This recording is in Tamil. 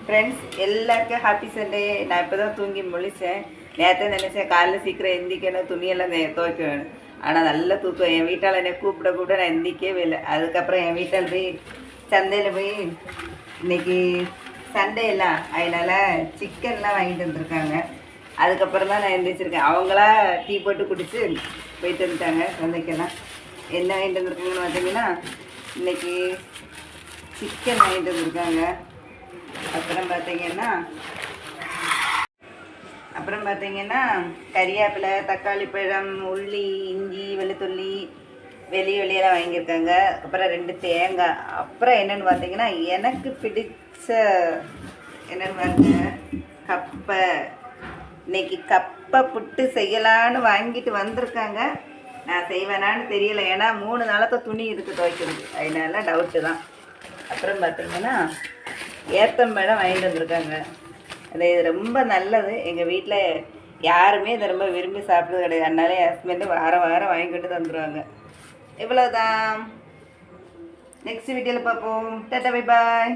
ஃப்ரெண்ட்ஸ் எல்லாருக்கும் ஹாப்பி சண்டே. நான் இப்போ தான் தூங்கி முழிச்சேன். நேற்று நினச்சேன் காலையில் சீக்கிரம் எந்திக்கணும், துணியெல்லாம் துவைக்கணும். ஆனால் நல்ல தூக்கம். என் வீட்டால் என்னை கூப்பிட நான் எந்திக்கவே இல்லை. அதுக்கப்புறம் என் வீட்டில் போய் சந்தையில் போய் இன்னைக்கு சண்டே எல்லாம் அதனால் சிக்கன்லாம் வாங்கிட்டு வந்துருக்காங்க. அதுக்கப்புறம் தான் நான் எந்திரிச்சிருக்கேன். அவங்களா டீ போட்டு குடித்து போயிட்டு வந்துட்டாங்க சந்தைக்கெல்லாம். என்ன வாங்கிட்டு வந்துருக்காங்கன்னு பார்த்தீங்கன்னா இன்றைக்கி சிக்கன் வாங்கிட்டு வந்துருக்காங்க. அப்புறம் பார்த்தீங்கன்னா கறிவேப்பிலை, தக்காளி பழம், உள்ளி, இஞ்சி, வெள்ளுத்துள்ளி, வெளியெல்லாம் வாங்கியிருக்காங்க. அப்புறம் 2 தேங்காய். அப்புறம் என்னென்னு பார்த்தீங்கன்னா எனக்கு பிடிச்ச என்னென்னு பாருங்க, கப்பை. இன்னைக்கு கப்பை புட்டு செய்யலான்னு வாங்கிட்டு வந்திருக்காங்க. நான் செய்வேனான்னு தெரியல, ஏன்னா 3 நாளத்தை துணி இருக்குது துவைக்கிறது, அதனால டவுட்டு தான். அப்புறம் பார்த்தீங்கன்னா ஏத்தம்பழம் வாங்கிட்டு வந்திருக்காங்க. அது ரொம்ப நல்லது. எங்கள் வீட்டில் யாருமே இதை ரொம்ப விரும்பி சாப்பிட்றது கிடையாது. அதனால என் ஹஸ்பண்டு வாரம் வாங்கிட்டு தந்துடுவாங்க. இவ்வளோதான். நெக்ஸ்ட் வீடியோவில் பார்ப்போம். Tata, bye bye.